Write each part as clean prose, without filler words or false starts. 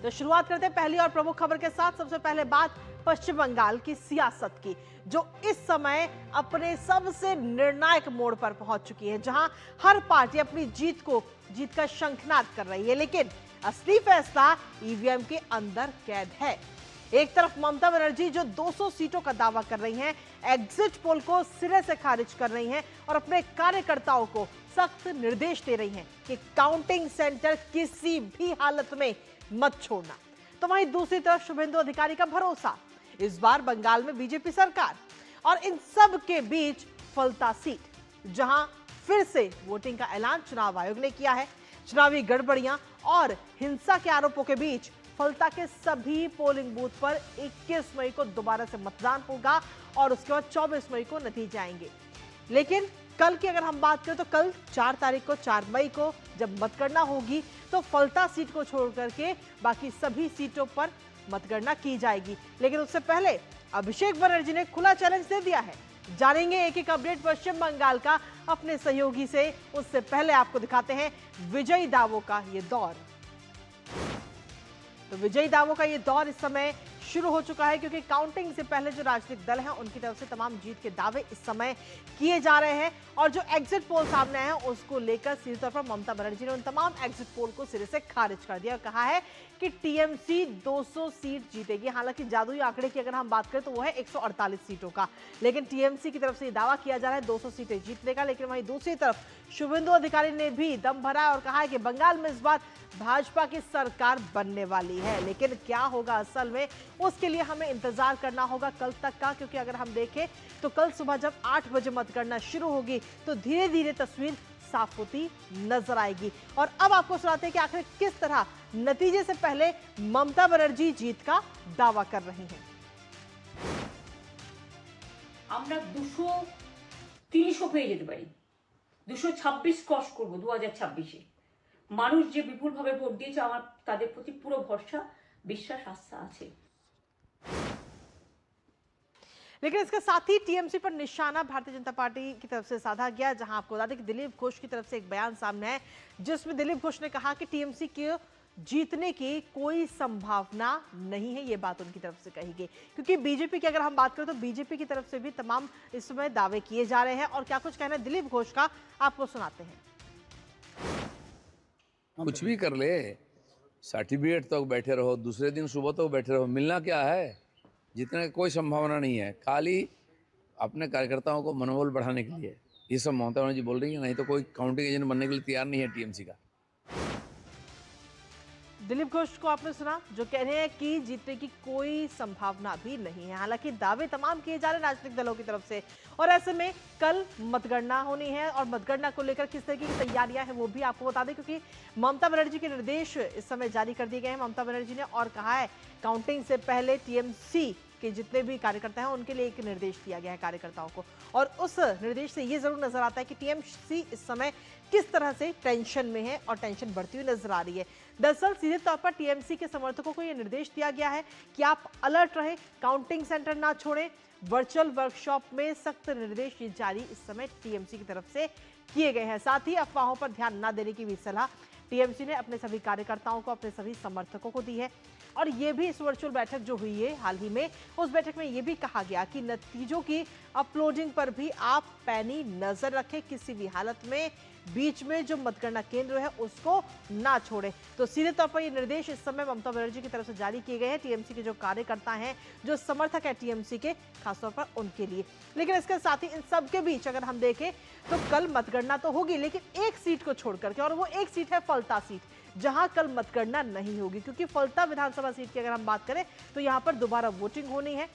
तो शुरुआत करते हैं पहली और प्रमुख खबर के साथ। सबसे पहले बात पश्चिम बंगाल की सियासत की, जो इस समय अपने सबसे निर्णायक मोड़ पर पहुंच चुकी है, जहां हर पार्टी अपनी जीत का शंखनाद कर रही है, लेकिन असली फैसला ईवीएम के अंदर कैद है। एक तरफ ममता बनर्जी जो 200 सीटों का दावा कर रही हैं, एग्जिट पोल को सिरे से खारिज कर रही हैं और अपने कार्यकर्ताओं को सख्त निर्देश दे रही हैं कि काउंटिंग सेंटर किसी भी हालत में मत छोड़ना। तो वहीं दूसरी तरफ शुभेंदु अधिकारी का भरोसा, इस बार बंगाल में बीजेपी सरकार, और इन सब के बीच फलता सीट, जहां फिर से वोटिंग का ऐलान चुनाव आयोग ने किया है। चुनावी गड़बड़ियां और हिंसा के आरोपों के बीच फलता के सभी पोलिंग बूथ पर 21 मई को दोबारा से मतदान होगा और उसके बाद 24 मई को नतीजे आएंगे। लेकिन कल की अगर हम बात करें तो कल 4 मई को जब मतगणना होगी तो फलता सीट को छोड़ करके बाकी सभी सीटों पर मतगणना की जाएगी। लेकिन उससे पहले अभिषेक बनर्जी ने खुला चैलेंज दे दिया है। जानेंगे एक एक अपडेट पश्चिम बंगाल का अपने सहयोगी से। उससे पहले आपको दिखाते हैं विजयी दावों का ये दौर। तो विजयी दावों का ये दौर इस समय शुरू हो चुका है, क्योंकि काउंटिंग से पहले जो राजनीतिक दल हैं उनकी तरफ से तमाम जीत के दावे इस समय किए जा रहे हैं, और जो एग्जिट पोल सामने आए हैं उसको लेकर सीधे तौर पर ममता बनर्जी ने उन तमाम एग्जिट पोल को सिरे से खारिज कर दिया और कहा है कि टीएमसी 200 सीट जीतेगी। हालांकि जादुई आंकड़े की अगर हम बात करें तो वो है 148 सीटों का, लेकिन टीएमसी की तरफ से दावा किया जा रहा है 200 सीटें जीतने का। लेकिन वहीं दूसरी तरफ शुभेंदु अधिकारी ने भी दम भरा है और कहा है कि बंगाल में इस बार भाजपा की सरकार बनने वाली है। लेकिन क्या होगा असल में, उसके लिए हमें इंतजार करना होगा कल तक का, क्योंकि अगर हम देखें तो कल सुबह जब 8 बजे मतगणना शुरू होगी तो धीरे धीरे तस्वीर साफ होती नजर आएगी। और अब आपको सुनाते हैं कि आखिर किस तरह नतीजे से पहले ममता बनर्जी जीत का दावा कर रही हैं। আমরা 200-300 পেয়ে যেতে পারি, 226 ক্রস করব 2026-এ। মানুষ যে বিপুলভাবে ভোট দিয়েছে, আমার তাদের প্রতি পুরো ভরসা, বিশ্বাস, আস্থা আছে। लेकिन इसके साथ ही टीएमसी पर निशाना भारतीय जनता पार्टी की तरफ से साधा गया, जहां आपको बता दें कि दिलीप घोष की तरफ से एक बयान सामने है, जिसमें दिलीप घोष ने कहा कि टीएमसी के जीतने की कोई संभावना नहीं है। ये बात उनकी तरफ से कही गई, क्योंकि बीजेपी की अगर हम बात करें तो बीजेपी की तरफ से भी तमाम इस समय दावे किए जा रहे हैं। और क्या कुछ कहना है दिलीप घोष का, आपको सुनाते हैं। कुछ भी कर ले, सर्टिफिकेट तक बैठे रहो, दूसरे दिन सुबह तक बैठे रहो, मिलना क्या है? जीतने की कोई संभावना नहीं है, खाली अपने कार्यकर्ताओं को मनोबल बढ़ाने के लिए ये सब ममता बनर्जी बोल रही है। नहीं तो कोई काउंटिंग एजेंट बनने के लिए तैयार नहीं है टीएमसी का। दिलीप घोष को आपने सुना, जो कह रहे हैं कि जीतने की कोई संभावना भी नहीं है। हालांकि दावे तमाम किए जा रहे हैं राजनीतिक दलों की तरफ से, और ऐसे में कल मतगणना होनी है और मतगणना को लेकर किस तरीके की तैयारियां हैं वो भी आपको बता दें, क्योंकि ममता बनर्जी के निर्देश इस समय जारी कर दिए गए हैं ममता बनर्जी ने, और कहा है काउंटिंग से पहले टीएमसी के जितने भी कार्यकर्ता हैं उनके लिए एक निर्देश दिया गया है कार्यकर्ताओं को। और उस निर्देश से ये जरूर नजर आता है कि टीएमसी इस समय किस तरह से टेंशन में है और टेंशन बढ़ती हुई नजर आ रही है। दरअसल सीधे तौर पर टीएमसी के समर्थकों को यह निर्देश दिया गया है कि आप अलर्ट रहें, काउंटिंग सेंटर ना छोड़ें। वर्चुअल वर्कशॉप में सख्त निर्देश ये जारी इस समय टीएमसी की तरफ से किए गए हैं। साथ ही अफवाहों पर ध्यान न देने की भी सलाह टीएमसी ने अपने सभी कार्यकर्ताओं को, अपने सभी समर्थकों को दी है। और ये भी इस वर्चुअल बैठक जो हुई है हाल ही में, उस बैठक में ये भी कहा गया कि नतीजों की अपलोडिंग पर भी आप पैनी नजर रखें, किसी भी हालत में बीच में जो मतगणना केंद्र है उसको ना छोड़े। तो सीधे तौर पर ये निर्देश इस समय ममता बनर्जी की तरफ से जारी किए गए हैं टीएमसी के जो कार्यकर्ता हैं, जो समर्थक है टीएमसी के, खासतौर पर उनके लिए। लेकिन इसके साथ ही इन सब के बीच अगर हम देखें तो कल मतगणना तो होगी, लेकिन एक सीट को छोड़ करके, और वो एक सीट है फलता सीट, जहां कल मतगणना नहीं होगी, क्योंकि फलता विधानसभा सीट की अगर हम बात करें तो यहां पर दोबारा वोटिंग होनी है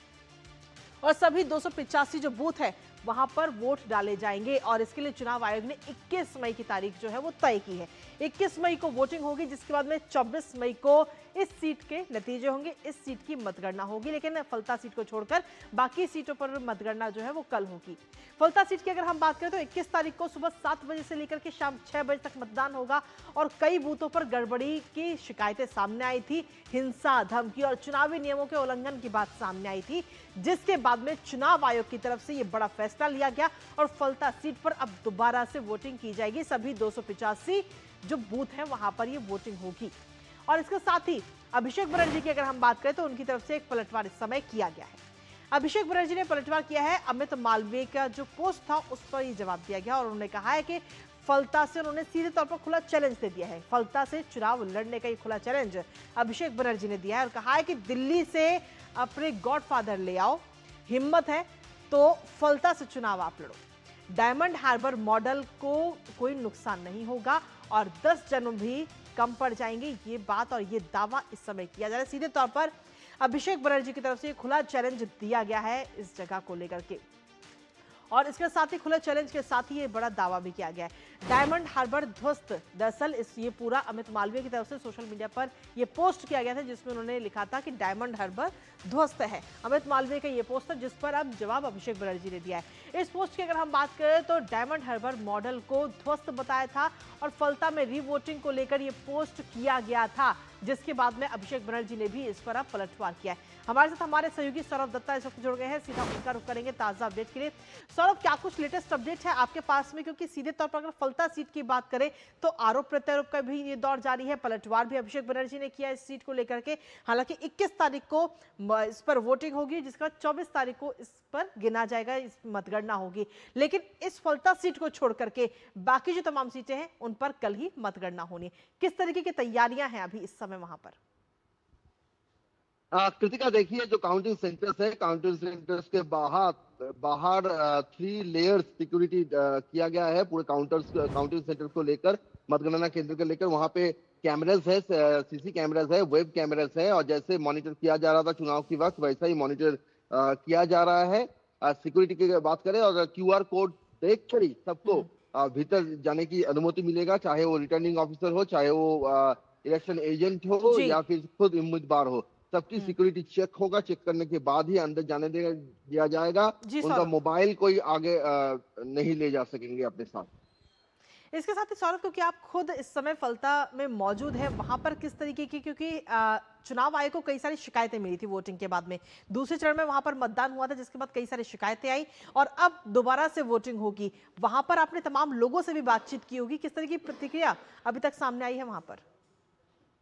और सभी 285 जो बूथ है वहां पर वोट डाले जाएंगे। और इसके लिए चुनाव आयोग ने 21 मई की तारीख जो है वो तय की है। 21 मई को वोटिंग होगी, जिसके बाद में 24 मई को इस सीट के नतीजे होंगे, इस सीट की मतगणना होगी। लेकिन फलता सीट को छोड़कर बाकी सीटों पर मतगणना जो है वो कल होगी। फलता सीट की अगर हम बात करें तो 21 तारीख को सुबह 7 बजे से लेकर के शाम 6 बजे तक मतदान होगा, और कई बूथों पर गड़बड़ी की शिकायतें सामने आई थी, हिंसा, धमकी और चुनावी नियमों के उल्लंघन की बात सामने आई थी, जिसके बाद में चुनाव आयोग की तरफ से यह बड़ा फैसला लिया गया और फलता सीट पर अब दोबारा से वोटिंग की जाएगी। सभी 285 जो बूथ हैं वहां पर ये वोटिंग होगी। और इसके साथ ही अभिषेक बनर्जी की अगर हम बात करें तो उनकी तरफ से एक पलटवार इस समय किया गया है। अभिषेक बनर्जी ने पलटवार किया है। अमित मालवीय का जो पोस्ट था उस पर ये जवाब दिया गया और उन्होंने कहा है कि फलता से उन्होंने सीधे तौर पर खुला चैलेंज दे दिया है। फलता से चुनाव लड़ने का ये खुला चैलेंज अभिषेक बनर्जी ने दिया है और कहा है कि दिल्ली से अपने गॉडफादर ले आओ, हिम्मत है तो फलता से चुनाव आप लड़ो। डायमंड हार्बर मॉडल को कोई नुकसान नहीं होगा और 10 जन्म भी कम पड़ जाएंगे। ये बात और ये दावा इस समय किया जा रहा है। सीधे तौर पर अभिषेक बनर्जी की तरफ से खुला चैलेंज दिया गया है इस जगह को लेकर के और इसके साथ ही खुले चैलेंज के साथ ही ये बड़ा दावा भी किया गया है। डायमंड हार्बर ध्वस्त, दरअसल ये पूरा अमित मालवीय की तरफ से सोशल मीडिया पर ये पोस्ट किया गया था जिसमें उन्होंने लिखा था कि डायमंड हार्बर ध्वस्त है। अमित मालवीय का ये पोस्ट था जिस पर अब जवाब अभिषेक बनर्जी ने दिया है। इस पोस्ट की अगर हम बात करें तो डायमंड हार्बर मॉडल को ध्वस्त बताया था और फलता में रीवोटिंग को लेकर ये पोस्ट किया गया था, जिसके बाद में अभिषेक बनर्जी ने भी इस पर अब पलटवार किया है। हमारे साथ हमारे सहयोगी सौरभ दत्ता इस वक्त जुड़ गए हैं, सीधा उनका रुख करेंगे ताजा अपडेट के लिए। सौरभ, क्या कुछ लेटेस्ट अपडेट है आपके पास में, क्योंकि सीधे तौर पर अगर फलता सीट की बात करें तो आरोप प्रत्यारोप का भी ये दौर जारी है। पलटवार भी अभिषेक बनर्जी ने किया इस सीट को लेकर के। हालांकि 21 तारीख को इस पर वोटिंग होगी, जिसका 24 तारीख को इस पर गिना जाएगा, इस मतगणना होगी। लेकिन इस फलता सीट को छोड़ करके बाकी जो तमाम सीटें हैं उन पर कल ही मतगणना होनी है। किस तरीके की तैयारियां हैं अभी इस समय वहां पर? कृतिका, देखिए जो काउंटिंग सेंटर्स है, काउंटिंग सेंटर्स के बाहर 3 लेयर्स सिक्योरिटी किया गया है पूरे काउंटिंग सेंटर को लेकर, मतगणना केंद्र को लेकर। वहां पे कैमरास है, सीसी कैमरास है, वेब कैमरास है और जैसे मॉनिटर किया जा रहा था चुनाव के वक्त वैसा ही मॉनिटर किया जा रहा है। सिक्योरिटी की बात करें और QR कोड देख कर ही सबको भीतर जाने की अनुमति मिलेगा, चाहे वो रिटर्निंग ऑफिसर हो, चाहे वो इलेक्शन एजेंट हो या फिर खुद उम्मीदवार हो। सबकी सिक्योरिटी चेक होगा, चेक करने के बाद ही अंदर जाने दिया जाएगा। उनका मोबाइल कोई आगे नहीं ले जा सकेंगे अपने साथ। इसके साथ ही सौरभ, क्योंकि आप खुद इस समय फलता में मौजूद है, वहां पर किस तरीके की, क्योंकि चुनाव आयोग को कई सारी शिकायतें मिली थी वोटिंग के बाद में, दूसरे चरण में वहां पर मतदान हुआ था जिसके बाद कई सारी शिकायतें आई और अब दोबारा से वोटिंग होगी। वहां पर आपने तमाम लोगों से भी बातचीत की होगी, किस तरह की प्रतिक्रिया अभी तक सामने आई है वहां पर?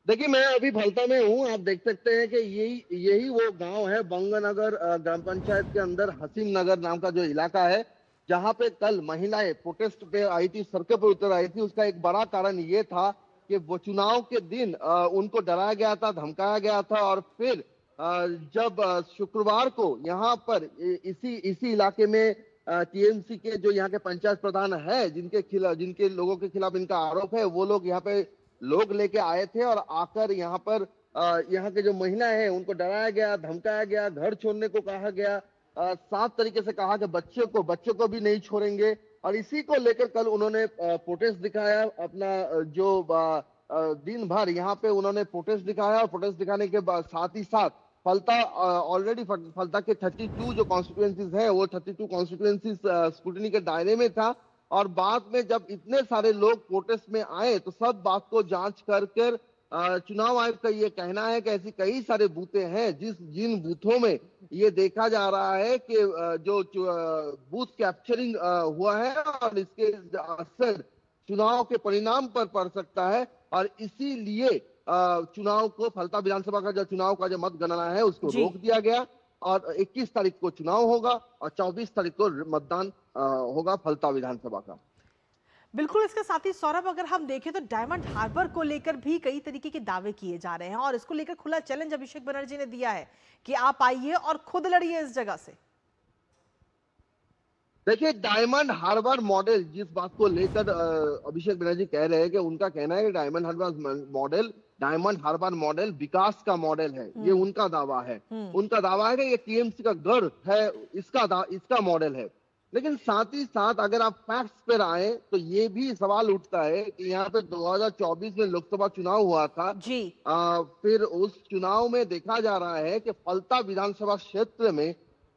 देखिए, मैं अभी फलता में हूँ। आप देख सकते हैं कि यही वो गांव है, बंगनगर ग्राम पंचायत के अंदर हसीम नगर नाम का जो इलाका है, जहां पे कल महिलाएं प्रोटेस्ट पे आई थी, सड़कों पर उतर आई थी। उसका एक बड़ा कारण ये था कि वो चुनाव के दिन उनको डराया गया था, धमकाया गया था और फिर जब शुक्रवार को यहाँ पर इसी इलाके में TMC के जो यहाँ के पंचायत प्रधान है, जिनके लोगों के खिलाफ इनका आरोप है, वो लोग यहाँ पे लोग लेके आए थे और आकर यहाँ पर यहाँ के जो महिलाएं हैं उनको डराया गया, धमकाया गया, घर छोड़ने को कहा गया, साफ तरीके से कहा कि बच्चों को भी नहीं छोड़ेंगे। और इसी को लेकर कल उन्होंने प्रोटेस्ट दिखाया। अपना जो दिन भर यहाँ पे उन्होंने प्रोटेस्ट दिखाया और प्रोटेस्ट दिखाने के बाद साथ ही साथ फलता ऑलरेडी फलता के 32 जो कॉन्स्टिट्यूएंसीज है वो 32 कॉन्स्टिट्यूएंसीज स्क्रूटिनी के दायरे में था। और बाद में जब इतने सारे लोग प्रोटेस्ट में आए तो सब बात को जांच कर चुनाव आयोग का ये कहना है कि ऐसी कई सारे बूथें हैं जिन बूथों में ये देखा जा रहा है कि जो बूथ कैप्चरिंग हुआ है और इसके असर चुनाव के परिणाम पर पड़ सकता है। और इसीलिए चुनाव को फलता विधानसभा का जो मतगणना है उसको रोक दिया गया और 21 तारीख को चुनाव होगा और 24 तारीख को मतदान होगा फलता विधानसभा का। बिल्कुल। इसके साथ ही सौरभ, अगर हम देखें तो डायमंड हार्बर को लेकर भी कई तरीके के दावे किए जा रहे हैं और इसको लेकर खुला चैलेंज अभिषेक बनर्जी ने दिया है कि आप आइए और खुद लड़िए इस जगह से। देखिए, डायमंड हार्बर मॉडल, जिस बात को लेकर अभिषेक बनर्जी कह रहे हैं कि उनका कहना है कि डायमंड हार्बर मॉडल विकास का मॉडल है, ये उनका दावा है। उनका दावा है कि ये TMC का गढ़ है, इसका मॉडल है। लेकिन साथ ही साथ अगर आप फैक्ट्स पर आए तो ये भी सवाल उठता है कि यहाँ पे 2024 में लोकसभा चुनाव हुआ था जी। फिर उस चुनाव में देखा जा रहा है कि फलता विधानसभा क्षेत्र में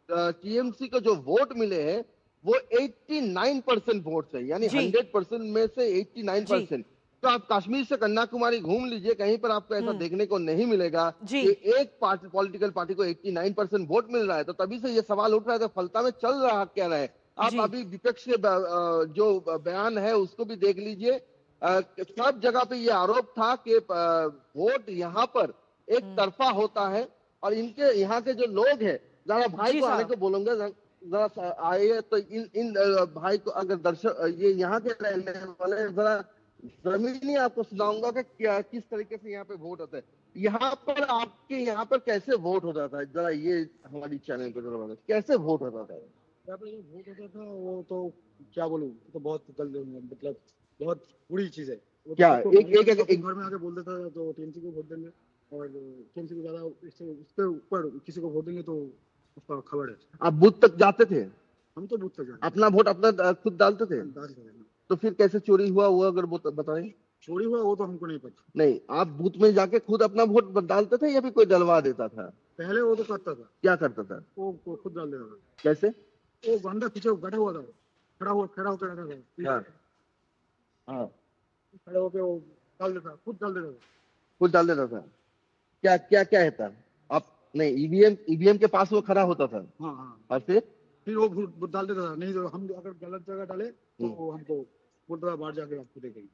TMC को जो वोट मिले हैं वो 89% वोट है, यानी 100% में से 89%। तो आप कश्मीर से कन्याकुमारी घूम लीजिए, कहीं पर आपको ऐसा देखने को नहीं मिलेगा कि एक पॉलिटिकल पार्टी को 89% वोट मिल रहा है। तो तभी से ये सवाल उठ रहा है कि फलता में चल रहा क्या रहा है। आप अभी विपक्ष के जो बयान है उसको भी देख लीजिए। सब जगह पे ये आरोप था कि वोट यहाँ पर एक तरफा होता है और इनके यहाँ के जो लोग हैं, जरा भाई जी को आने साहब। को बोलूंगा, जरा आइए तो इन भाई को, अगर दर्शक ये यहाँ के रहने वाले, जरा जमीनी आपको सुनाऊंगा कि क्या किस तरीके से यहाँ पे वोट होता है। यहाँ पर आपके यहाँ पर कैसे वोट होता था, जरा ये हमारी चैनल पे जरा बताइए, कैसे वोट होता था? यहाँ पे जो वोट होता था वो तो क्या बोलूं, तो बहुत मतलब बहुत बुरी चीज है वो तो। क्या एक घर में आके बोल देता था तो टीएमसी को वोट देंगे, और टीएमसी को ज्यादा उसके ऊपर किसी को वोट देंगे तो उसका खबर है। आप बूथ तक जाते थे? हम तो बूथ तक जाते अपना वोट अपना खुद डालते थे? तो फिर कैसे चोरी हुआ वो अगर बताएं? चोरी हुआ वो तो हमको नहीं पता। नहीं, आप बूथ में जाके खुद अपना वोट डालते थे या फिर कोई डलवा देता था? पहले वो तो करता था। क्या करता था? वो खुद डाल देता था। कैसे? वो बंदा पीछे बैठा हुआ था, खड़ा होकर रहता था। हाँ हाँ, खड़े होकर वो डाल देता, खुद डाल देता था। खुद डाल देता था। क्या क्या क्या है था? आप नहीं, ईवीएम के पास वो खड़ा होता था? हाँ हाँ। और फिर वो वोट डाल देता था। नहीं तो हम अगर गलत जगह डाले तो वो हमको बोलता था बाहर जाके आपको देखेंगे।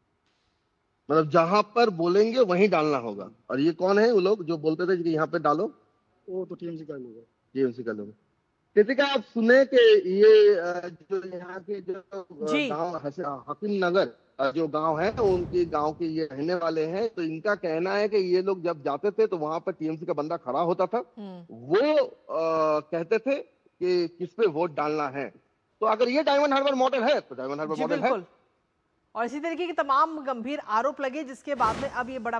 मतलब जहां पर बोलेंगे वहीं डालना होगा। और ये कौन है वो लोग जो बोलते थे कि यहाँ पे डालो? वो तो टीएमसी का लोग है। टीएमसी का लोग। कृतिका, आप सुने कि ये जो यहाँ के जो जी। गांव हकीम नगर जो गांव है, उनके गांव के ये रहने वाले हैं, तो इनका कहना है कि ये लोग जब जाते थे तो वहां पर टीएमसी का बंदा खड़ा होता था, वो कहते थे कि किस पे वोट डालना है। तो अगर ये डायमंड हार्बर मॉडल है तो डायमंड हार्बर जी मॉडल है। बिल्कुल। और इसी तरीके के तमाम गंभीर आरोप लगे, जिसके बाद में अब ये बड़ा